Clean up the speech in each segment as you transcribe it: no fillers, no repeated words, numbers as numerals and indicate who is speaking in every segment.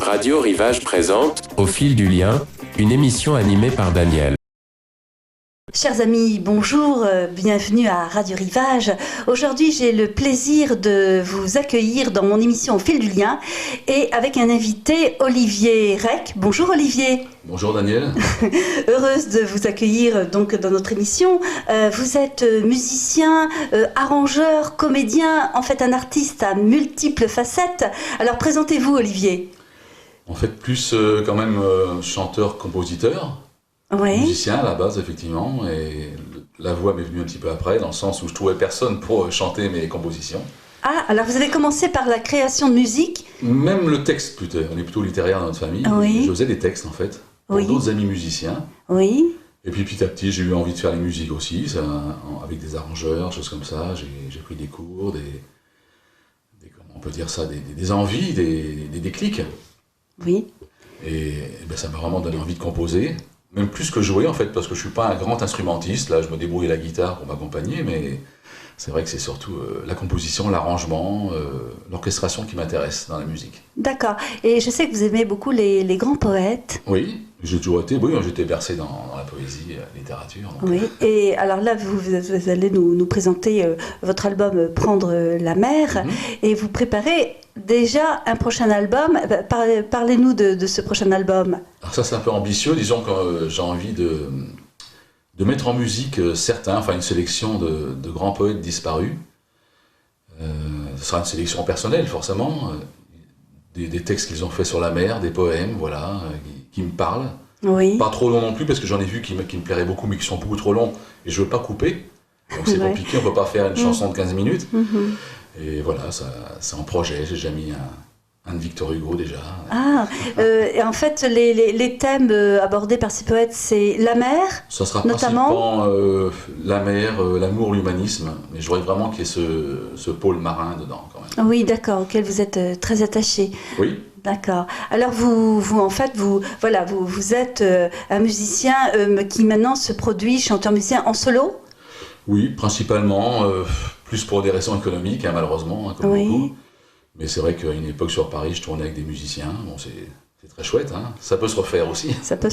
Speaker 1: Radio Rivage présente Au fil du lien, une émission animée par Daniel.
Speaker 2: Chers amis, bonjour, bienvenue à Radio Rivage. Aujourd'hui, j'ai le plaisir de vous accueillir dans mon émission Au fil du lien et avec un invité, Olivier Rec. Bonjour Olivier.
Speaker 3: Bonjour Daniel.
Speaker 2: Heureuse de vous accueillir donc dans notre émission. Vous êtes musicien, arrangeur, comédien, en fait un artiste à multiples facettes. Alors présentez-vous Olivier.
Speaker 3: En fait, plus quand même chanteur-compositeur.
Speaker 2: Oui.
Speaker 3: Musicien à la base, effectivement, et la voix m'est venue un petit peu après, dans le sens où je trouvais personne pour chanter mes compositions.
Speaker 2: Ah, alors vous avez commencé par la création de musique.
Speaker 3: Même le texte, plutôt. On est plutôt littéraire dans notre famille.
Speaker 2: Oui.
Speaker 3: Je faisais des textes, en fait, pour d'autres amis musiciens.
Speaker 2: Oui.
Speaker 3: Et puis petit à petit, j'ai eu envie de faire les musiques aussi, ça, avec des arrangeurs, choses comme ça. J'ai pris des cours, comment on peut dire ça, des envies, des déclics.
Speaker 2: Oui.
Speaker 3: Et ben, ça m'a vraiment donné envie de composer. Même plus que jouer en fait, parce que je suis pas un grand instrumentiste, là je me débrouille à la guitare pour m'accompagner, mais c'est vrai que c'est surtout la composition, l'arrangement, l'orchestration qui m'intéresse dans la musique.
Speaker 2: D'accord, et je sais que vous aimez beaucoup les grands poètes.
Speaker 3: Oui, j'ai toujours été, j'étais bercé dans la poésie, la littérature. Donc.
Speaker 2: Oui, et alors là vous allez nous présenter votre album Prendre la mer, et vous préparez déjà un prochain album. Parlez-nous de ce prochain album.
Speaker 3: Alors ça c'est un peu ambitieux, disons que j'ai envie de mettre en musique une sélection de grands poètes disparus. Ce sera une sélection personnelle forcément, des textes qu'ils ont fait sur la mer, des poèmes, voilà, qui me parlent.
Speaker 2: Oui.
Speaker 3: Pas trop long non plus parce que j'en ai vu qui me plairaient beaucoup mais qui sont beaucoup trop longs et je veux pas couper. Donc c'est compliqué, on peut pas faire une chanson de 15 minutes. Et voilà, c'est en projet, j'ai déjà mis un de Victor Hugo déjà.
Speaker 2: Ah, et en fait, les thèmes abordés par ces poètes, c'est la mer,
Speaker 3: ça sera
Speaker 2: notamment
Speaker 3: principalement la mer, l'amour, l'humanisme, mais je voudrais vraiment qu'il y ait ce pôle marin dedans quand même.
Speaker 2: Oui, d'accord, auquel vous êtes très attaché.
Speaker 3: Oui.
Speaker 2: D'accord. Alors vous êtes un musicien qui maintenant se produit, chanteur-musicien en solo ?
Speaker 3: Oui, principalement, plus pour des raisons économiques, malheureusement, comme beaucoup. Mais c'est vrai qu'à une époque sur Paris, je tournais avec des musiciens. Bon, c'est très chouette, hein. Ça peut se refaire aussi.
Speaker 2: Ça peut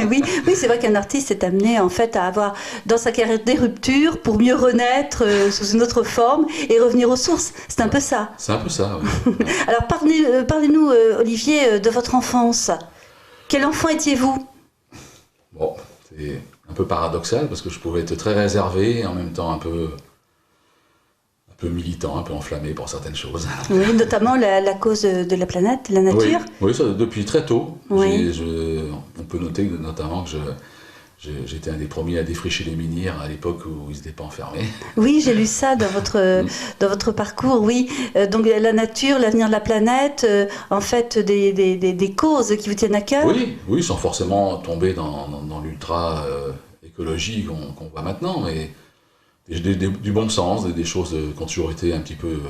Speaker 2: oui, c'est vrai qu'un artiste est amené en fait à avoir dans sa carrière des ruptures pour mieux renaître sous une autre forme et revenir aux sources. C'est un peu ça.
Speaker 3: C'est un peu ça, oui.
Speaker 2: Alors parlez-nous, Olivier, de votre enfance. Quel enfant étiez-vous ?
Speaker 3: Bon, c'est un peu paradoxal parce que je pouvais être très réservé et en même temps un peu militant, un peu enflammé pour certaines choses.
Speaker 2: Oui, notamment la cause de la planète, de la nature.
Speaker 3: Oui, ça, depuis très tôt.
Speaker 2: Oui.
Speaker 3: On peut noter notamment que j'étais un des premiers à défricher les menhirs à l'époque où ils n'étaient pas enfermés. Oui,
Speaker 2: j'ai lu ça dans votre parcours, oui. Donc la nature, l'avenir de la planète, en fait des causes qui vous tiennent à cœur.
Speaker 3: Oui, sans forcément tomber dans l'ultra écologie qu'on voit maintenant, mais du bon sens, des choses qui ont toujours été un petit peu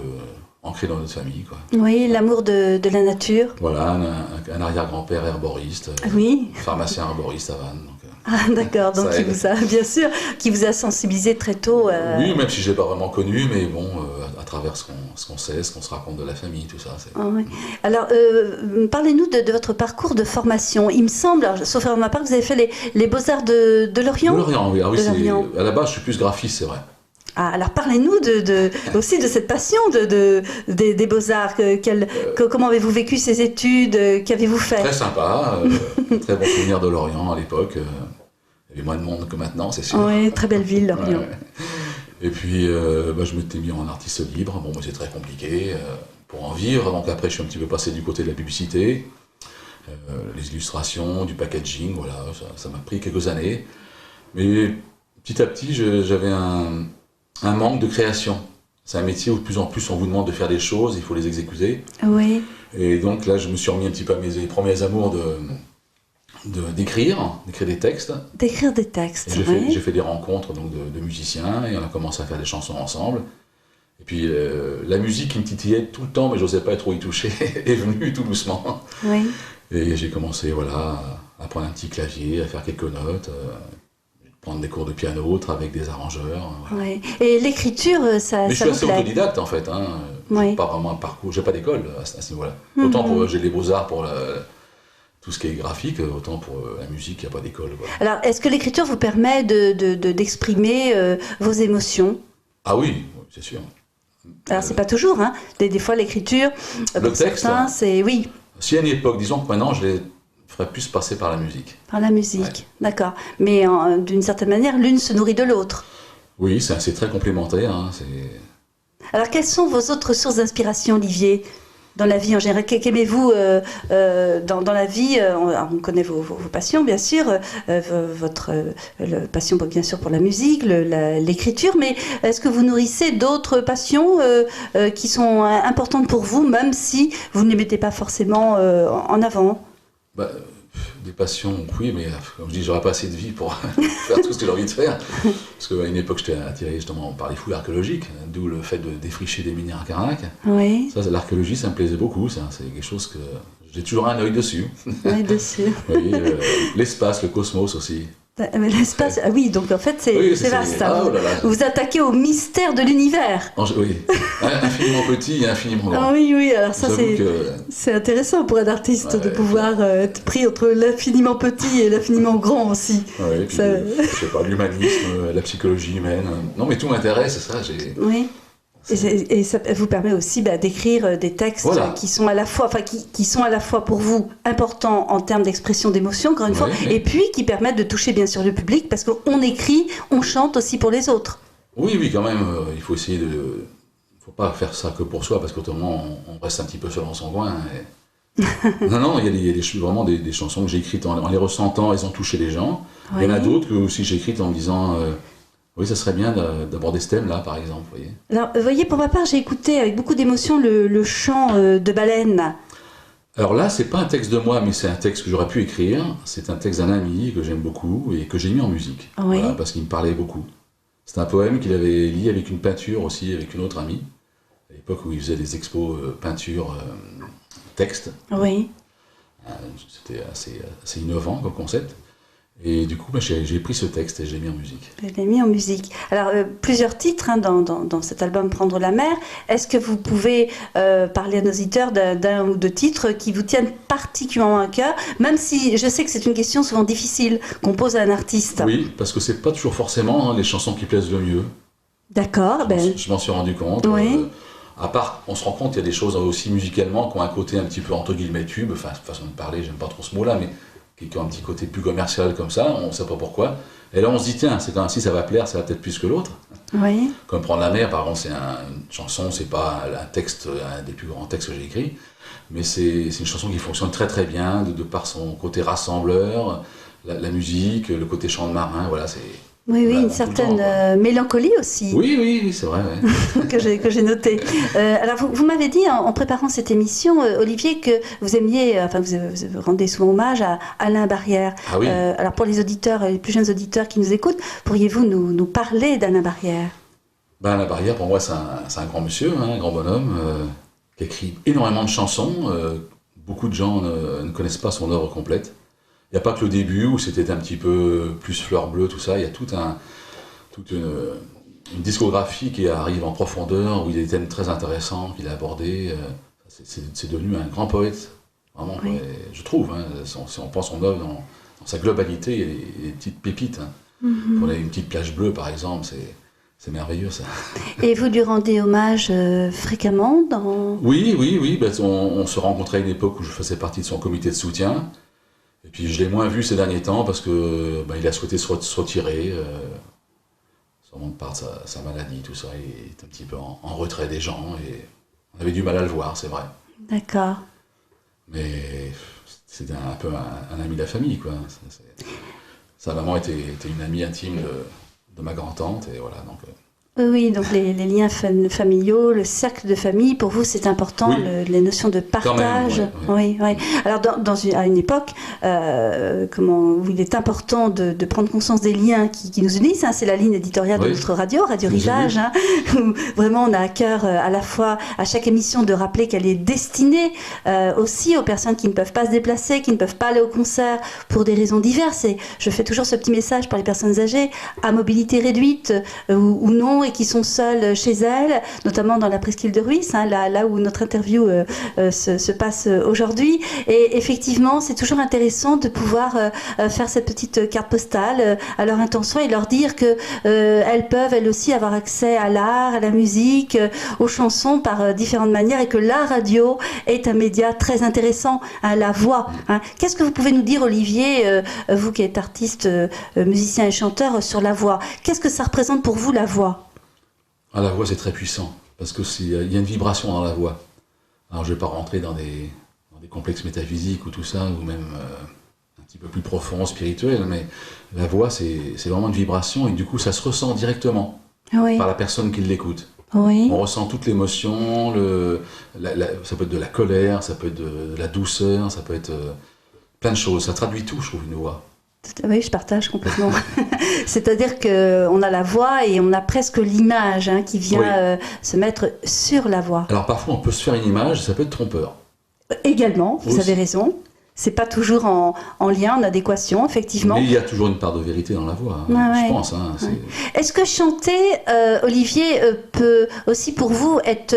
Speaker 3: ancrées dans notre famille, quoi.
Speaker 2: Oui, l'amour de la nature.
Speaker 3: Voilà, un arrière-grand-père herboriste, pharmacien herboriste à Vannes.
Speaker 2: Ah d'accord, donc qui vous a sensibilisé très tôt.
Speaker 3: Oui, même si je l'ai pas vraiment connu, mais bon, à travers ce qu'on sait, ce qu'on se raconte de la famille, tout ça.
Speaker 2: Oui. Alors, parlez-nous de votre parcours de formation. Il me semble, sauf à ma part, que vous avez fait les Beaux-Arts de Lorient.
Speaker 3: De Lorient, oui. À la base, je suis plus graphiste, c'est vrai.
Speaker 2: Ah, alors parlez-nous aussi de cette passion des Beaux-Arts. Comment avez-vous vécu ces études ? Qu'avez-vous fait ?
Speaker 3: Très sympa, très bon souvenir de Lorient à l'époque. Il y avait moins de monde que maintenant, c'est sûr.
Speaker 2: Oui, très belle ville, Lorient.
Speaker 3: Ouais. Et puis, je m'étais mis en artiste libre. Bon, c'est très compliqué pour en vivre. Donc après, je suis un petit peu passé du côté de la publicité, les illustrations, du packaging, voilà. Ça m'a pris quelques années. Mais petit à petit, j'avais un manque de création. C'est un métier où de plus en plus on vous demande de faire des choses, il faut les exécuter.
Speaker 2: Oui.
Speaker 3: Et donc là, je me suis remis un petit peu à mes premiers amours d'écrire des textes.
Speaker 2: D'écrire des textes,
Speaker 3: J'ai fait des rencontres donc, de musiciens et on a commencé à faire des chansons ensemble. Et puis la musique qui me titillait tout le temps, mais je n'osais pas trop y toucher, est venue tout doucement.
Speaker 2: Oui.
Speaker 3: Et j'ai commencé à prendre un petit clavier, à faire quelques notes, prendre des cours de piano, travailler avec des arrangeurs.
Speaker 2: Ouais. Et l'écriture, ça vous plaît ?
Speaker 3: Mais je suis assez autodidacte en fait.
Speaker 2: Oui.
Speaker 3: J'ai pas vraiment un parcours, j'ai pas d'école à ce niveau-là. Autant pour j'ai les beaux-arts pour tout ce qui est graphique, autant pour la musique, il n'y a pas d'école. Quoi.
Speaker 2: Alors, est-ce que l'écriture vous permet d'exprimer vos émotions?
Speaker 3: Ah oui, c'est sûr.
Speaker 2: Alors, c'est pas toujours, hein. Des fois, l'écriture,
Speaker 3: Le
Speaker 2: pour
Speaker 3: texte,
Speaker 2: certains, c'est... Oui,
Speaker 3: S'il y a une époque, disons que maintenant, je les ferais plus passer par la musique.
Speaker 2: par la musique,
Speaker 3: Ouais.
Speaker 2: d'accord. Mais d'une certaine manière, l'une se nourrit de l'autre.
Speaker 3: Oui, c'est très complémentaire. Hein,
Speaker 2: Alors, quelles sont vos autres sources d'inspiration, Olivier, dans la vie en général? Qu'aimez-vous dans la vie? On connaît vos passions, bien sûr, votre passion, bien sûr, pour la musique, l'écriture, mais est-ce que vous nourrissez d'autres passions qui sont importantes pour vous, même si vous ne les mettez pas forcément en avant?
Speaker 3: bah, des passions, oui, mais comme je dis, j'aurais pas assez de vie pour faire tout ce que j'ai envie de faire. Parce qu'à une époque, j'étais attiré justement par les fouilles archéologiques, d'où le fait de défricher des mines à Carac.
Speaker 2: Oui,
Speaker 3: Ça, l'archéologie, ça me plaisait beaucoup. Ça, c'est quelque chose que j'ai toujours un œil dessus.
Speaker 2: oui, dessus.
Speaker 3: Oui, l'espace, le cosmos aussi.
Speaker 2: Mais l'espace, ah oui, donc en fait, c'est
Speaker 3: Oui,
Speaker 2: vaste.
Speaker 3: ah,
Speaker 2: Vous
Speaker 3: oh là là.
Speaker 2: vous attaquez au mystère de l'univers.
Speaker 3: Oui, infiniment petit et infiniment grand.
Speaker 2: Ah oui, oui, alors ça,
Speaker 3: J'avoue que
Speaker 2: c'est intéressant pour un artiste de
Speaker 3: Ouais.
Speaker 2: pouvoir être pris entre l'infiniment petit et l'infiniment grand aussi.
Speaker 3: ouais, puis,
Speaker 2: Ça-
Speaker 3: je sais pas, l'humanisme, la psychologie humaine. Non, mais tout m'intéresse, c'est ça.
Speaker 2: Oui. Et ça vous permet aussi d'écrire des textes
Speaker 3: Voilà.
Speaker 2: qui sont à la fois, qui sont à la fois pour vous importants en termes d'expression d'émotion, encore une fois,
Speaker 3: Oui, oui.
Speaker 2: et puis qui permettent de toucher bien sûr le public, parce qu'on écrit, on chante aussi pour les autres.
Speaker 3: Oui, oui, quand même, il faut essayer de... faut pas faire ça que pour soi, parce qu'autrement, on reste un petit peu seul dans son coin. Non, non, il y a vraiment des chansons que j'ai écrites en les ressentant, elles ont touché les gens. Il y en a
Speaker 2: Oui.
Speaker 3: d'autres que aussi j'ai écrites en me disant... oui, ça serait bien d'aborder ce thème-là, par exemple, vous voyez.
Speaker 2: Alors, vous voyez, pour ma part, j'ai écouté avec beaucoup d'émotion le chant de baleine.
Speaker 3: Alors là, c'est pas un texte de moi, mais c'est un texte que j'aurais pu écrire. C'est un texte d'un ami que j'aime beaucoup et que j'ai mis en musique.
Speaker 2: Oui.
Speaker 3: Voilà, parce qu'il me parlait beaucoup. C'est un poème qu'il avait lié avec une peinture aussi, avec une autre amie. À l'époque où il faisait des expos peinture, texte.
Speaker 2: Oui.
Speaker 3: C'était assez innovant comme concept. Et du coup, j'ai pris ce texte et je l'ai mis en musique.
Speaker 2: Je l'ai mis en musique. Alors, plusieurs titres hein, dans cet album Prendre la mer. Est-ce que vous pouvez parler à nos auditeurs d'un ou deux titres qui vous tiennent particulièrement à cœur, même si je sais que c'est une question souvent difficile qu'on pose à un artiste.
Speaker 3: Oui, parce que c'est pas toujours forcément les chansons qui plaisent le mieux.
Speaker 2: D'accord.
Speaker 3: Je m'en suis rendu compte.
Speaker 2: Oui.
Speaker 3: À part, on se rend compte qu'il y a des choses aussi musicalement qui ont un côté un petit peu entre guillemets tube, enfin, façon de parler, j'aime pas trop ce mot-là, mais qui ont un petit côté plus commercial comme ça, on sait pas pourquoi. Et là, on se dit, tiens, c'est quand si ça va plaire, ça va peut-être plus que l'autre.
Speaker 2: Oui.
Speaker 3: Comme Prendre la mer, par exemple, c'est une chanson, c'est pas un texte, un des plus grands textes que j'ai écrit, mais c'est une chanson qui fonctionne très très bien, de par son côté rassembleur, la musique, le côté chant de marin, voilà, c'est...
Speaker 2: Oui, oui,
Speaker 3: Voilà,
Speaker 2: une
Speaker 3: tout le
Speaker 2: certaine
Speaker 3: temps,
Speaker 2: mélancolie aussi.
Speaker 3: Oui, oui, oui, c'est vrai, ouais.
Speaker 2: que j'ai noté. Alors, vous m'avez dit en préparant cette émission, Olivier, que vous aimiez, enfin, vous rendez souvent hommage à Alain Barrière.
Speaker 3: Ah oui.
Speaker 2: Alors, pour les auditeurs, les plus jeunes auditeurs qui nous écoutent, pourriez-vous nous parler d'Alain Barrière?
Speaker 3: Ben, La Barrière, pour moi, c'est un grand monsieur, hein, un grand bonhomme, qui écrit énormément de chansons. Beaucoup de gens ne connaissent pas son œuvre complète. Il n'y a pas que le début où c'était un petit peu plus fleur bleue, tout ça. Il y a toute une discographie qui arrive en profondeur, où il y a des thèmes très intéressants qu'il a abordés. C'est devenu un grand poète, vraiment.
Speaker 2: Oui.
Speaker 3: Je trouve, hein, si on pense son œuvre dans sa globalité, il y a des petites pépites. Hein. On a une petite plage bleue, par exemple, c'est merveilleux, ça.
Speaker 2: Et vous lui rendez hommage fréquemment dans...
Speaker 3: Oui, oui, oui. Ben, on se rencontrait à une époque où je faisais partie de son comité de soutien. Et puis je l'ai moins vu ces derniers temps parce que il a souhaité se retirer, sûrement de par sa maladie, tout ça. Il est un petit peu en retrait des gens et on avait du mal à le voir, c'est vrai.
Speaker 2: D'accord.
Speaker 3: Mais c'était un peu un ami de la famille, quoi. Sa maman était une amie intime de ma grand-tante et voilà, donc...
Speaker 2: Oui, donc les liens familiaux, le cercle de famille, pour vous c'est important,
Speaker 3: Oui.
Speaker 2: les notions de partage.
Speaker 3: Quand même,
Speaker 2: Oui, oui. Alors à une époque où il est important de prendre conscience des liens qui nous unissent, hein, c'est la ligne éditoriale de
Speaker 3: Oui.
Speaker 2: notre Radio
Speaker 3: J'ai
Speaker 2: Rivage, hein, où vraiment on a à cœur à la fois à chaque émission de rappeler qu'elle est destinée aussi aux personnes qui ne peuvent pas se déplacer, qui ne peuvent pas aller au concert pour des raisons diverses. Et je fais toujours ce petit message pour les personnes âgées, à mobilité réduite ou non, et qui sont seules chez elles, notamment dans la presqu'île de Ruisse, hein, là où notre interview se passe aujourd'hui. Et effectivement, c'est toujours intéressant de pouvoir faire cette petite carte postale à leur intention et leur dire que elles peuvent elles aussi avoir accès à l'art, à la musique, aux chansons par différentes manières, et que la radio est un média très intéressant, hein, la voix. Hein. Qu'est-ce que vous pouvez nous dire, Olivier, vous qui êtes artiste, musicien et chanteur, sur la voix? Qu'est-ce que ça représente pour vous, la voix?
Speaker 3: La voix, c'est très puissant, parce qu'il y a une vibration dans la voix. Alors, je ne vais pas rentrer dans des complexes métaphysiques ou tout ça, ou même un petit peu plus profond, spirituel, mais la voix, c'est vraiment une vibration, et du coup, ça se ressent directement par la personne qui l'écoute.
Speaker 2: Oui.
Speaker 3: On ressent toute l'émotion, ça peut être de la colère, ça peut être de la douceur, ça peut être plein de choses. Ça traduit tout, je trouve, une voix.
Speaker 2: Oui, je partage complètement. C'est-à-dire qu'on a la voix et on a presque l'image qui vient se mettre sur la voix.
Speaker 3: Alors parfois, on peut se faire une image, ça peut être trompeur.
Speaker 2: Également, vous avez raison. C'est pas toujours en lien, en adéquation, effectivement.
Speaker 3: Mais il y a toujours une part de vérité dans la voix, je pense.
Speaker 2: Est-ce que chanter, Olivier, peut aussi pour vous être,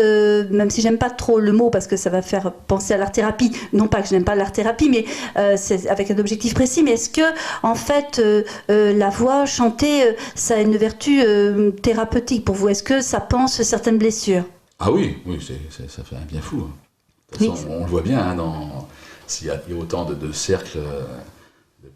Speaker 2: même si j'aime pas trop le mot parce que ça va faire penser à l'art-thérapie, non pas que je n'aime pas l'art-thérapie, mais c'est avec un objectif précis, mais est-ce que, en fait, la voix, chanter, ça a une vertu thérapeutique pour vous? Est-ce que ça panse certaines blessures?
Speaker 3: Ah oui, ça fait un bien fou. De toute façon, on le voit bien s'il y a autant de cercles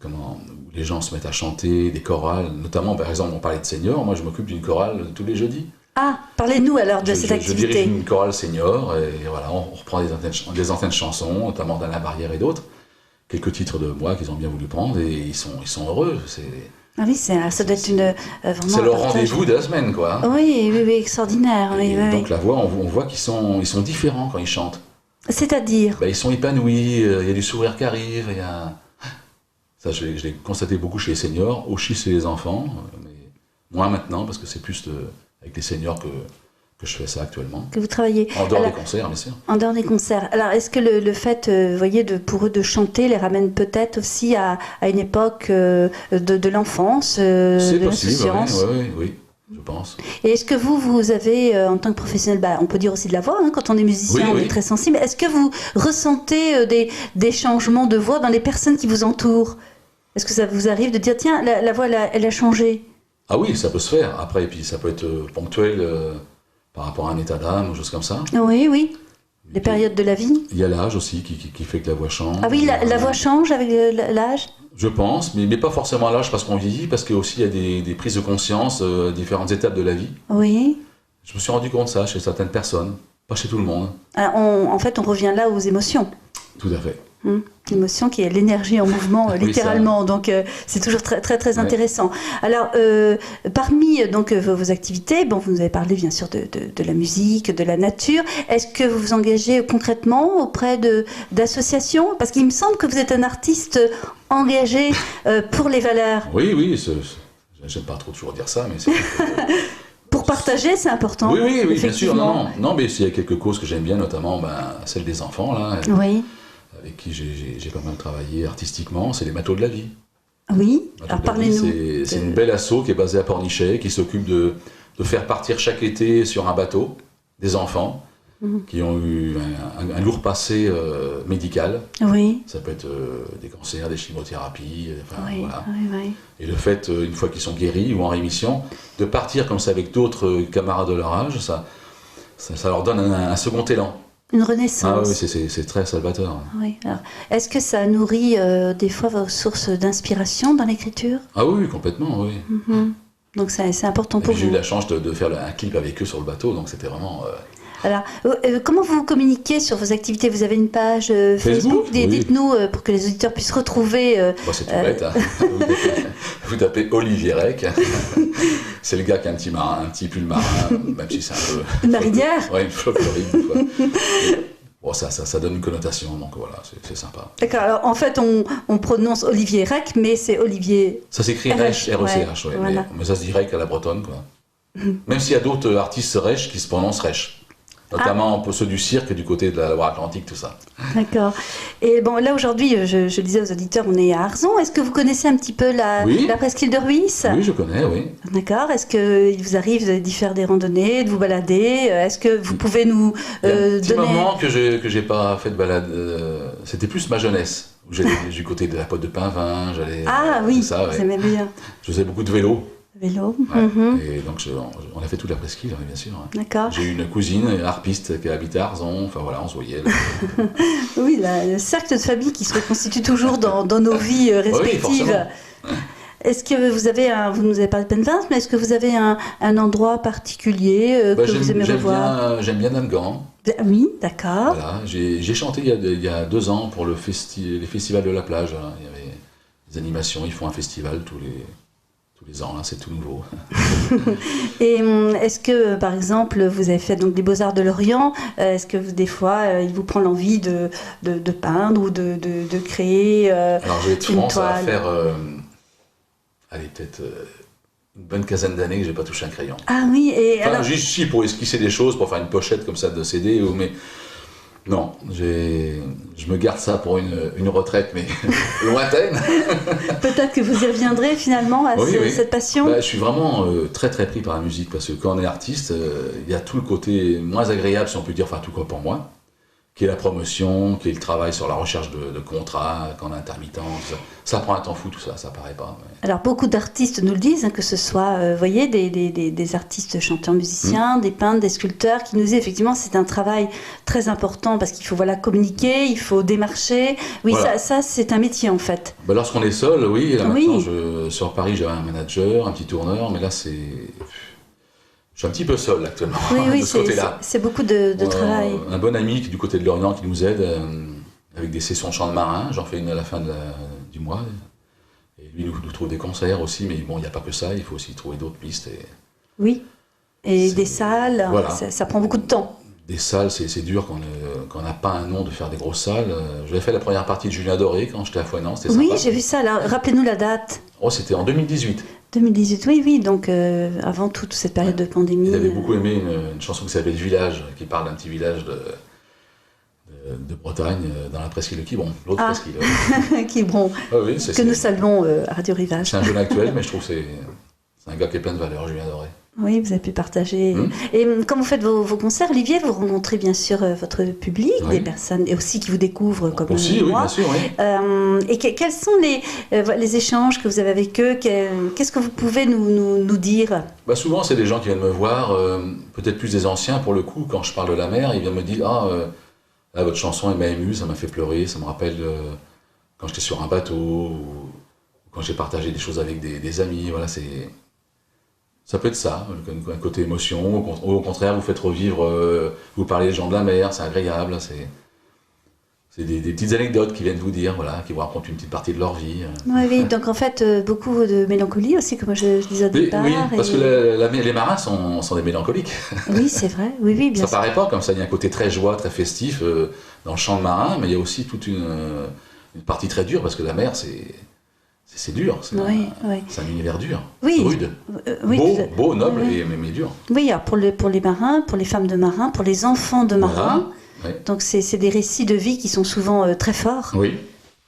Speaker 3: où les gens se mettent à chanter, des chorales, notamment par exemple on parlait de seniors, moi je m'occupe d'une chorale tous les jeudis.
Speaker 2: Ah, parlez-nous alors de cette activité.
Speaker 3: Je dirige une chorale senior et voilà, on reprend des anciennes chansons, notamment d'Alain Barrière et d'autres, quelques titres de moi qu'ils ont bien voulu prendre et ils sont heureux.
Speaker 2: Ah oui, ça doit être vraiment...
Speaker 3: C'est le rendez-vous de la semaine, quoi.
Speaker 2: Oui, extraordinaire.
Speaker 3: Donc la voix, on voit qu'ils sont différents quand ils chantent.
Speaker 2: C'est-à-dire
Speaker 3: ils sont épanouis, il y a du sourire qui arrive, Ça, je l'ai constaté beaucoup chez les seniors, aussi chez les enfants, mais moins maintenant, parce que c'est plus avec les seniors que je fais ça actuellement.
Speaker 2: Que vous travaillez.
Speaker 3: En dehors des concerts, bien sûr.
Speaker 2: En dehors des concerts. Alors, est-ce que le fait, voyez, pour eux de chanter les ramène peut-être aussi à une époque de l'enfance, de l'insouciance?
Speaker 3: Oui. Je pense.
Speaker 2: Et est-ce que vous avez, en tant que professionnel, on peut dire aussi de la voix, quand on est musicien, on est très sensible, est-ce que vous ressentez des changements de voix dans les personnes qui vous entourent? Est-ce que ça vous arrive de dire, tiens, la voix, elle a changé?
Speaker 3: Ah oui, ça peut se faire. Après, et puis ça peut être ponctuel par rapport à un état d'âme ou choses comme ça.
Speaker 2: Oui. Les périodes de la vie.
Speaker 3: Il y a l'âge aussi qui fait que la voix change.
Speaker 2: Ah oui, la voix change avec l'âge?
Speaker 3: Je pense, mais pas forcément à l'âge parce qu'on vieillit, parce qu'il y a des prises de conscience, différentes étapes de la vie.
Speaker 2: Oui.
Speaker 3: Je me suis rendu compte de ça chez certaines personnes, pas chez tout le monde.
Speaker 2: Alors, en fait, on revient là aux émotions.
Speaker 3: Tout à fait.
Speaker 2: L'émotion qui est l'énergie en mouvement, littéralement. Donc, c'est toujours très, très, très intéressant. Alors, parmi donc vos activités, vous nous avez parlé bien sûr de la musique, de la nature. Est-ce que vous vous engagez concrètement auprès d'associations? Parce qu'il me semble que vous êtes un artiste engagé pour les valeurs.
Speaker 3: Oui, j'aime pas trop toujours dire ça, mais c'est...
Speaker 2: Pour partager, c'est important.
Speaker 3: Oui, bien sûr. Non, mais il y a quelques causes que j'aime bien, notamment celle des enfants, là.
Speaker 2: Oui.
Speaker 3: Avec qui j'ai pas mal travaillé artistiquement, c'est les Matelots de la Vie.
Speaker 2: Oui, alors parlez-nous.
Speaker 3: C'est une belle asso qui est basée à Pornichet, qui s'occupe de faire partir chaque été sur un bateau des enfants qui ont eu un lourd passé médical.
Speaker 2: Oui.
Speaker 3: Ça peut être des cancers, des chimiothérapies, voilà.
Speaker 2: Oui.
Speaker 3: Et le fait, une fois qu'ils sont guéris ou en rémission, de partir comme ça avec d'autres camarades de leur âge, ça leur donne un second élan.
Speaker 2: Une renaissance.
Speaker 3: Ah oui, c'est très salvateur.
Speaker 2: Oui. Alors, est-ce que ça nourrit des fois vos sources d'inspiration dans l'écriture?
Speaker 3: Ah oui, complètement, oui.
Speaker 2: Donc c'est important pour vous.
Speaker 3: J'ai eu la chance de faire un clip avec eux sur le bateau, donc c'était vraiment...
Speaker 2: Alors, comment vous communiquez sur vos activités? Vous avez une page Facebook? Dites-nous pour que les auditeurs puissent retrouver...
Speaker 3: c'est tout bête. Vous tapez Olivier Rec. C'est le gars qui a un petit pull marin, même si c'est un peu...
Speaker 2: Une marinière?
Speaker 3: Oui, une folklorique, des fois. Bon, ça donne une connotation, donc voilà, c'est sympa.
Speaker 2: D'accord, alors en fait, on prononce Olivier Rec, mais c'est Olivier...
Speaker 3: Ça s'écrit Rech, R-E-C-H,
Speaker 2: voilà.
Speaker 3: mais ça se dit Rec à la bretonne, quoi. Même s'il y a d'autres artistes Rech qui se prononcent Rech. Notamment pour ceux du cirque et du côté de la Loire-Atlantique, tout ça.
Speaker 2: D'accord. Et bon, là aujourd'hui, je disais aux auditeurs, on est à Arzon. Est-ce que vous connaissez un petit peu la presqu'île de Rhuys?
Speaker 3: Oui, je connais, oui.
Speaker 2: D'accord. Est-ce qu'il vous arrive d'y faire des randonnées, de vous balader? Est-ce que vous pouvez nous
Speaker 3: un petit moment que j'ai pas fait de balade, c'était plus ma jeunesse. Où j'allais du côté de la Potte de Pinvin, j'allais...
Speaker 2: Ah oui,
Speaker 3: ça, ouais.
Speaker 2: vous aimez bien.
Speaker 3: Je faisais beaucoup de vélo.
Speaker 2: Vélo.
Speaker 3: Ouais.
Speaker 2: Mhm.
Speaker 3: Et donc on a fait toute la presqu'île, oui, bien sûr.
Speaker 2: D'accord.
Speaker 3: J'ai eu une cousine harpiste qui habitait à Arzon, enfin voilà, on se voyait.
Speaker 2: Oui, le cercle de famille qui se reconstitue toujours dans nos vies respectives.
Speaker 3: Oui,
Speaker 2: est-ce que vous avez vous nous avez parlé de Penvins, mais est-ce que vous avez un endroit particulier que vous aimez revoir?
Speaker 3: J'aime bien Namgan.
Speaker 2: Oui, d'accord.
Speaker 3: Voilà, j'ai chanté il y a 2 ans pour les festivals de la plage. Hein. Il y avait des animations, ils font un festival tous les ans, là, c'est tout nouveau.
Speaker 2: Et est-ce que, par exemple, vous avez fait donc des Beaux-Arts de Lorient, est-ce que des fois, il vous prend l'envie de peindre ou de créer
Speaker 3: Alors, je vais être franc, ça va
Speaker 2: toile.
Speaker 3: faire, allez, peut-être une bonne quinzaine d'années que j'ai pas touché un crayon.
Speaker 2: Ah oui, et
Speaker 3: Enfin,
Speaker 2: alors...
Speaker 3: juste si pour esquisser des choses, pour faire une pochette comme ça de CD, mais non, je me garde ça pour une retraite, mais lointaine.
Speaker 2: Peut-être que vous y reviendrez finalement à
Speaker 3: Oui.
Speaker 2: cette passion.
Speaker 3: Je suis vraiment très très pris par la musique, parce que quand on est artiste, il y a tout le côté moins agréable, si on peut dire, enfin tout quoi pour moi, qui est la promotion, qui est le travail sur la recherche de contrats, quand on est intermittent, tout ça. Ça prend un temps fou, tout ça, ça paraît pas. Mais...
Speaker 2: Alors beaucoup d'artistes nous le disent, que ce soit, vous voyez, des artistes chanteurs, musiciens, des peintres, des sculpteurs, qui nous disent effectivement c'est un travail très important parce qu'il faut communiquer, il faut démarcher. Oui,
Speaker 3: voilà.
Speaker 2: ça c'est un métier en fait.
Speaker 3: Lorsqu'on est seul, oui. Et là
Speaker 2: Oui.
Speaker 3: maintenant, sur Paris, j'avais un manager, un petit tourneur, mais là je suis un petit peu seul actuellement de ce côté-là.
Speaker 2: C'est beaucoup de travail.
Speaker 3: Un bon ami du côté de Lorient qui nous aide avec des sessions de chant de marin. J'en fais une à la fin du mois. Et lui nous trouve des concerts aussi, mais bon, il n'y a pas que ça, il faut aussi trouver d'autres pistes.
Speaker 2: Oui, et des salles,
Speaker 3: voilà.
Speaker 2: ça prend beaucoup de temps.
Speaker 3: Des salles, c'est dur quand on n'a pas un nom de faire des grosses salles. J'avais fait la première partie de Julien Doré quand j'étais à Fouesnant, c'était
Speaker 2: Oui,
Speaker 3: sympa.
Speaker 2: j'ai vu ça. Alors, rappelez-nous la date.
Speaker 3: Oh, c'était en 2018.
Speaker 2: 2018, oui, donc avant toute cette période de pandémie.
Speaker 3: J'avais beaucoup aimé une chanson qui s'appelle Village, qui parle d'un petit village de Bretagne, dans la presqu'île de Quiberon, l'autre presqu'île.
Speaker 2: Quiberon,
Speaker 3: oui,
Speaker 2: que nous saluons à Radio Rivage.
Speaker 3: C'est un jeune actuel, mais je trouve que c'est un gars qui est plein de valeur, Julien Doré.
Speaker 2: Oui, vous avez pu partager. Et quand vous faites vos concerts, Olivier, vous rencontrez bien sûr votre public, des personnes et aussi qui vous découvrent comme
Speaker 3: aussi,
Speaker 2: moi.
Speaker 3: Oui, bien sûr, oui.
Speaker 2: Et quels sont les échanges que vous avez avec eux? Qu'est-ce que vous pouvez nous dire?
Speaker 3: Souvent, c'est des gens qui viennent me voir, peut-être plus des anciens pour le coup, quand je parle de la mer, ils viennent me dire « votre chanson, elle m'a ému, ça m'a fait pleurer, ça me rappelle quand j'étais sur un bateau, ou quand j'ai partagé des choses avec des amis. » Voilà, ça peut être ça, un côté émotion, ou au contraire, vous faites revivre, vous parlez des gens de la mer, c'est agréable, c'est des petites anecdotes qui viennent vous dire, voilà, qui vous racontent une petite partie de leur vie.
Speaker 2: Oui, donc en fait, beaucoup de mélancolie aussi, comme je disais au départ.
Speaker 3: Oui, parce que les marins sont des mélancoliques.
Speaker 2: Oui, c'est vrai, oui, bien sûr.
Speaker 3: Ça paraît pas comme ça, il y a un côté très joie, très festif dans le chant de marin, mais il y a aussi toute une partie très dure, parce que la mer, c'est dur, c'est un univers dur, rude, beau, noble, mais dur.
Speaker 2: Oui, alors pour les marins, pour les femmes de marins, pour les enfants de marins, donc c'est des récits de vie qui sont souvent très forts.
Speaker 3: Oui,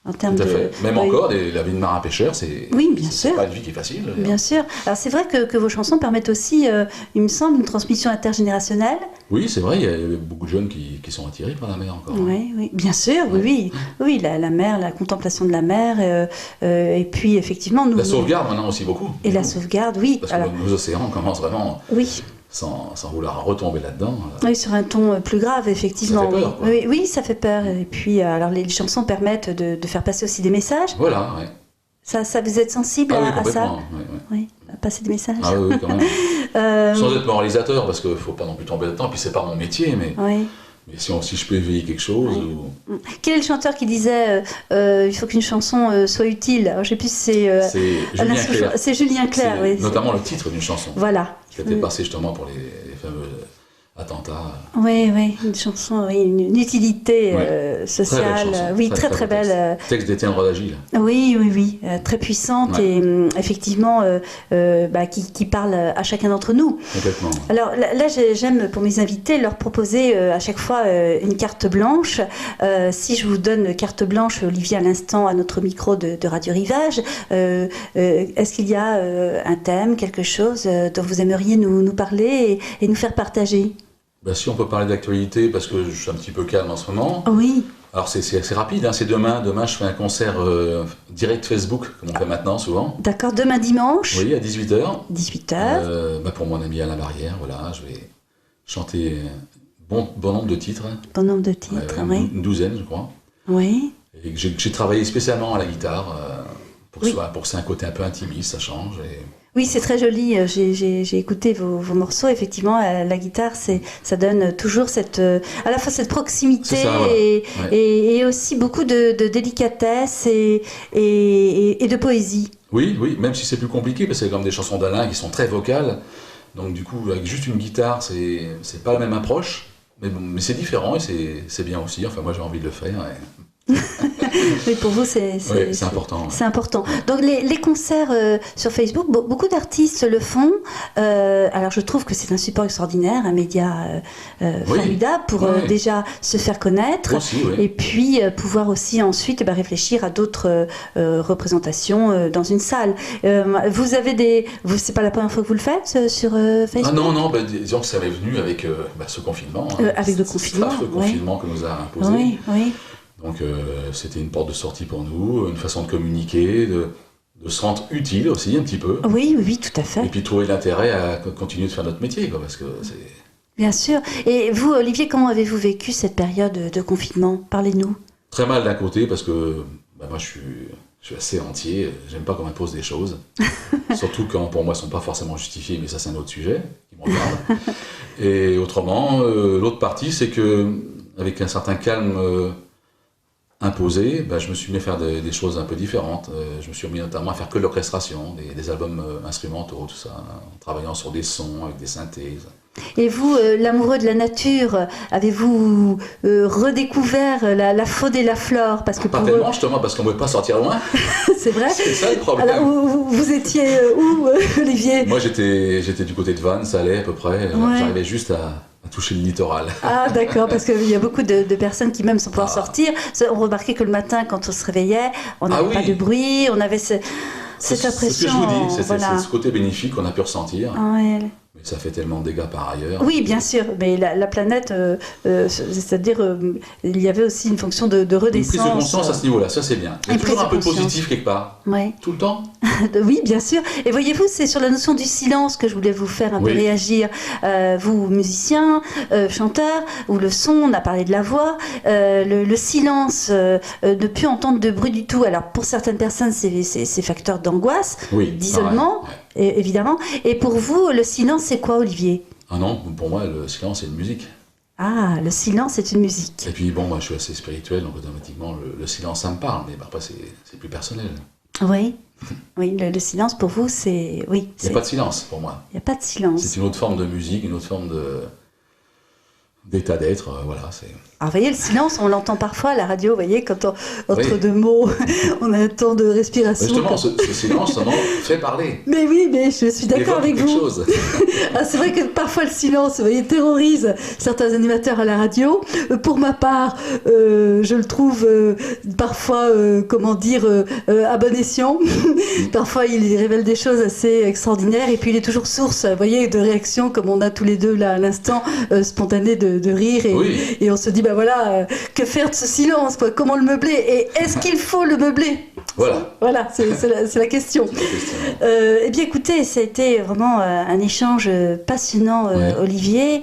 Speaker 2: en termes
Speaker 3: tout à fait. Même encore, la vie de marin-pêcheur,
Speaker 2: c'est
Speaker 3: pas une vie qui est facile.
Speaker 2: Bien sûr. Alors c'est vrai que vos chansons permettent aussi, il me semble, une transmission intergénérationnelle.
Speaker 3: Oui, c'est vrai, il y a beaucoup de jeunes qui sont attirés par la mer encore.
Speaker 2: Oui, bien sûr, oui, la mer, la contemplation de la mer, et puis effectivement...
Speaker 3: La sauvegarde maintenant aussi beaucoup.
Speaker 2: Et la sauvegarde, oui.
Speaker 3: Parce que nos océans commencent vraiment...
Speaker 2: Oui.
Speaker 3: Sans vouloir retomber là-dedans.
Speaker 2: Oui, sur un ton plus grave, effectivement.
Speaker 3: Ça fait peur,
Speaker 2: oui, ça fait peur. Et puis, alors les chansons permettent de faire passer aussi des messages.
Speaker 3: Voilà, oui.
Speaker 2: Ça vous êtes sensible à ça?
Speaker 3: Oui,
Speaker 2: à passer des messages.
Speaker 3: Ah oui, quand même. Sans être moralisateur, parce qu'il ne faut pas non plus tomber là-dedans, puis c'est pas mon métier, mais si je peux éveiller quelque chose...
Speaker 2: Quel est le chanteur qui disait il faut qu'une chanson soit utile? Alors, je sais plus si c'est...
Speaker 3: Julien Clerc.
Speaker 2: C'est Julien Clerc, oui.
Speaker 3: Notamment le titre d'une chanson.
Speaker 2: Voilà.
Speaker 3: Qui a été passé justement pour les fameux attentat.
Speaker 2: Oui, oui, une chanson, oui, une utilité sociale, très belle.
Speaker 3: Texte d'Étienne Rodagil.
Speaker 2: Oui, oui, oui, très puissante et effectivement qui parle à chacun d'entre nous.
Speaker 3: Complètement.
Speaker 2: Alors là, j'aime pour mes invités leur proposer à chaque fois une carte blanche. Si je vous donne carte blanche, Olivier, à l'instant, à notre micro de Radio Rivage, est-ce qu'il y a un thème, quelque chose dont vous aimeriez nous parler et nous faire partager?
Speaker 3: Si on peut parler d'actualité, parce que je suis un petit peu calme en ce moment.
Speaker 2: Oui.
Speaker 3: Alors c'est assez rapide, hein, c'est demain. Demain, je fais un concert direct Facebook, comme on fait maintenant souvent.
Speaker 2: D'accord, demain dimanche.
Speaker 3: Oui, à 18h.
Speaker 2: 18h.
Speaker 3: Pour mon ami Alain Barrière, voilà, je vais chanter bon nombre de titres.
Speaker 2: Bon nombre de titres, oui.
Speaker 3: Une douzaine, je crois.
Speaker 2: Oui.
Speaker 3: Et j'ai travaillé spécialement à la guitare, pour que c'est un côté un peu intimiste, ça change.
Speaker 2: Oui, c'est très joli. J'ai écouté vos morceaux. Effectivement, la guitare, ça donne toujours à la fois cette proximité et aussi beaucoup de délicatesse et de poésie.
Speaker 3: Oui, même si c'est plus compliqué, parce que c'est comme des chansons d'Alain qui sont très vocales. Donc du coup, avec juste une guitare, c'est pas la même approche. Mais c'est différent et c'est bien aussi. Enfin, moi, j'ai envie de le faire.
Speaker 2: Oui, pour vous, c'est
Speaker 3: important.
Speaker 2: C'est important. Donc, les concerts sur Facebook, beaucoup d'artistes le font. Alors, je trouve que c'est un support extraordinaire, un média formidable pour déjà se faire connaître et puis pouvoir aussi ensuite réfléchir à d'autres représentations dans une salle. Vous avez c'est pas la première fois que vous le faites sur Facebook?
Speaker 3: Ah non, disons que ça m'est venu avec ce confinement.
Speaker 2: Avec le confinement.
Speaker 3: Le confinement que nous a imposé.
Speaker 2: Oui.
Speaker 3: Donc c'était une porte de sortie pour nous, une façon de communiquer, de se rendre utile aussi un petit peu.
Speaker 2: Oui, tout à fait.
Speaker 3: Et puis trouver l'intérêt à continuer de faire notre métier, parce que c'est...
Speaker 2: Bien sûr. Et vous, Olivier, comment avez-vous vécu cette période de confinement? Parlez-nous.
Speaker 3: Très mal d'un côté, parce que moi je suis assez entier, j'aime pas qu'on m'impose des choses. Surtout quand pour moi elles sont pas forcément justifiées, mais ça c'est un autre sujet qui me regarde. Et autrement, l'autre partie, c'est que avec un certain calme imposé, je me suis mis à faire des choses un peu différentes. Je me suis mis notamment à faire que de l'orchestration, des albums instrumentaux, tout ça, en travaillant sur des sons, avec des synthèses.
Speaker 2: Et vous, l'amoureux de la nature, avez-vous redécouvert la faune et la flore? Parce que
Speaker 3: pas tellement, justement, parce qu'on ne pouvait pas sortir loin.
Speaker 2: C'est vrai.
Speaker 3: C'est ça le problème.
Speaker 2: Alors, vous étiez où, Olivier?
Speaker 3: Moi, j'étais du côté de Vannes, Salé à peu près. J'arrivais juste à toucher le littoral.
Speaker 2: Ah d'accord, parce qu'il y a beaucoup de personnes qui même sans pouvoir sortir, on remarquait que le matin quand on se réveillait, on n'avait pas de bruit, on avait cette impression. C'est ce
Speaker 3: que je vous dis, c'est ce côté bénéfique qu'on a pu ressentir.
Speaker 2: Ouais.
Speaker 3: Mais ça fait tellement de dégâts par ailleurs.
Speaker 2: Oui, bien sûr, mais la planète, c'est-à-dire, il y avait aussi une fonction de redescente.
Speaker 3: Une prise de conscience à ce niveau-là, ça c'est bien. Il y a toujours un peu de positif quelque part.
Speaker 2: Ouais.
Speaker 3: Tout le temps.
Speaker 2: Oui, bien sûr. Et voyez-vous, c'est sur la notion du silence que je voulais vous faire un peu réagir. Vous, musiciens, chanteurs, ou le son, on a parlé de la voix, le silence, ne plus entendre de bruit du tout. Alors pour certaines personnes, c'est facteur d'angoisse, d'isolement, évidemment. Et pour vous, le silence, c'est quoi, Olivier?
Speaker 3: Ah non, pour moi, le silence, c'est une musique.
Speaker 2: Ah, le silence, c'est une musique.
Speaker 3: Et puis moi, je suis assez spirituel, donc automatiquement, le silence, ça me parle, mais après, c'est plus personnel.
Speaker 2: Oui, le silence pour vous, c'est... Oui,
Speaker 3: il n'y a pas de silence pour moi.
Speaker 2: Il n'y a pas de silence.
Speaker 3: C'est une autre forme de musique, une autre forme d'état d'être, voilà.
Speaker 2: Alors, vous voyez, le silence, on l'entend parfois à la radio, vous voyez, quand entre deux mots, on a un temps de respiration.
Speaker 3: Justement, ce silence, fait parler.
Speaker 2: Mais oui, mais je suis d'accord avec vous. C'est vrai que parfois le silence, vous voyez, terrorise certains animateurs à la radio. Pour ma part, je le trouve parfois, à bon escient. Parfois, il révèle des choses assez extraordinaires et puis il est toujours source, vous voyez, de réactions comme on a tous les deux là à l'instant, spontanées de rire et on se dit que faire de ce silence, quoi? Comment le meubler? Et est-ce qu'il faut le meubler? Voilà, c'est la question. Eh bien, écoutez, ça a été vraiment un échange passionnant, Olivier.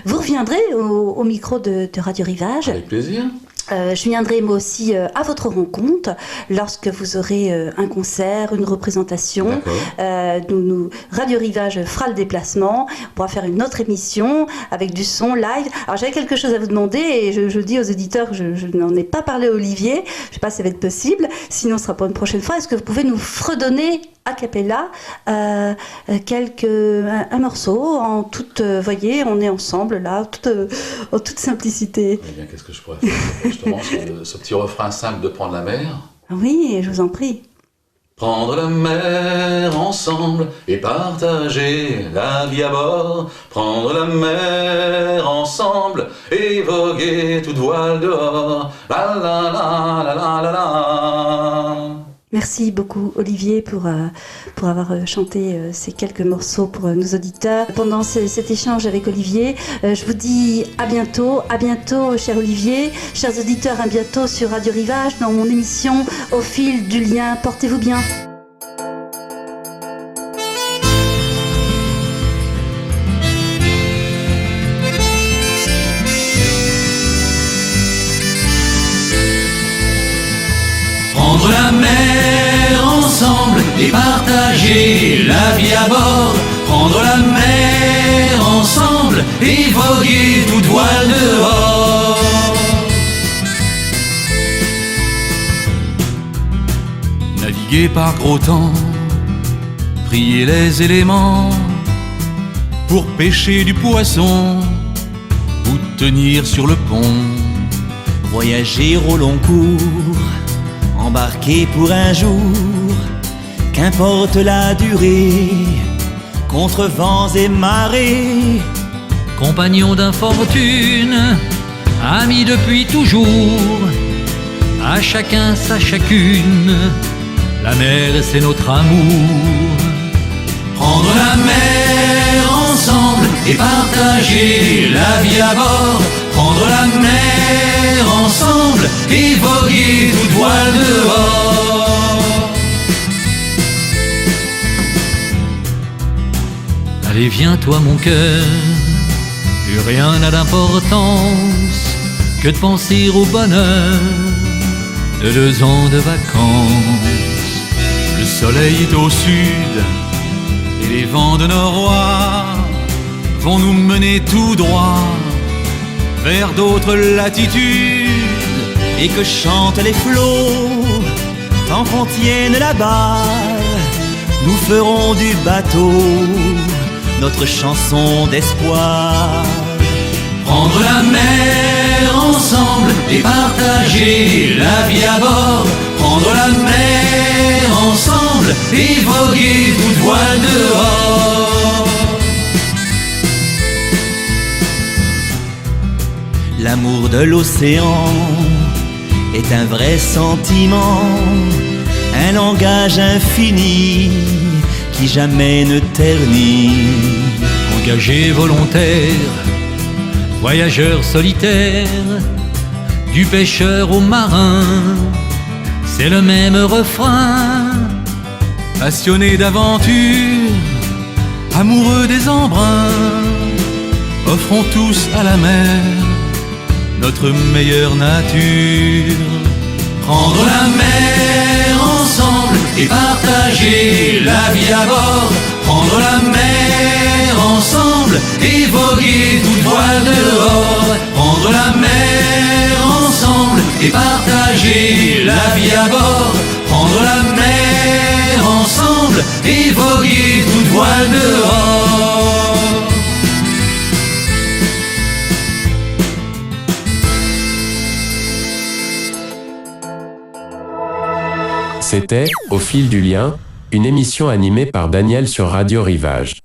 Speaker 2: Vous reviendrez au micro de Radio Rivage.
Speaker 3: Avec plaisir.
Speaker 2: Je viendrai moi aussi à votre rencontre lorsque vous aurez un concert, une représentation. Radio Rivage fera le déplacement. On pourra faire une autre émission avec du son live. Alors j'avais quelque chose à vous demander et je dis aux auditeurs que je n'en ai pas parlé à Olivier. Je ne sais pas si ça va être possible. Sinon, ce sera pour une prochaine fois. Est-ce que vous pouvez nous fredonner a cappella un morceau en toute, voyez, on est ensemble là, en toute simplicité.
Speaker 3: Eh bien, qu'est-ce que je pourrais faire justement ce petit refrain simple de Prendre la mer.
Speaker 2: Oui, je vous en prie.
Speaker 3: Prendre la mer ensemble et partager la vie à bord. Prendre la mer ensemble et voguer toute voile dehors. La la la la la la la.
Speaker 2: Merci beaucoup Olivier pour avoir chanté ces quelques morceaux pour nos auditeurs. Pendant cet échange avec Olivier, je vous dis à bientôt cher Olivier, chers auditeurs, à bientôt sur Radio Rivage dans mon émission Au fil du lien. Portez-vous bien.
Speaker 4: Prendre la mer ensemble et partager la vie à bord. Prendre la mer ensemble et voguer toute voile dehors. Naviguer par gros temps, prier les éléments pour pêcher du poisson ou tenir sur le pont.
Speaker 5: Voyager au long cours, embarquer pour un jour, qu'importe la durée, contre vents et marées.
Speaker 4: Compagnons d'infortune, amis depuis toujours, à chacun sa chacune, la mer c'est notre amour. Prendre la mer ensemble et partager la vie à bord. Prendre la mer ensemble et voguer toute voile dehors. Allez viens toi mon cœur, plus rien n'a d'importance que de penser au bonheur de 2 ans de vacances. Le soleil est au sud et les vents de noroît vont nous mener tout droit vers d'autres latitudes.
Speaker 5: Et que chantent les flots, tant qu'on tienne la barre, nous ferons du bateau notre chanson d'espoir.
Speaker 4: Prendre la mer ensemble et partager la vie à bord. Prendre la mer ensemble et voguer toute voile dehors.
Speaker 5: L'amour de l'océan est un vrai sentiment, un langage infini qui jamais ne ternit.
Speaker 4: Engagé volontaire, voyageur solitaire, du pêcheur au marin, c'est le même refrain. Passionné d'aventure, amoureux des embruns, offrons tous à la mer notre meilleure nature. Prendre la mer ensemble et partager la vie à bord. Prendre la mer ensemble et voguer toute voile dehors. Prendre la mer ensemble et partager la vie à bord. Prendre la mer ensemble et voguer toute voile dehors.
Speaker 1: C'était Au fil du lien, une émission animée par Daniel sur Radio Rivage.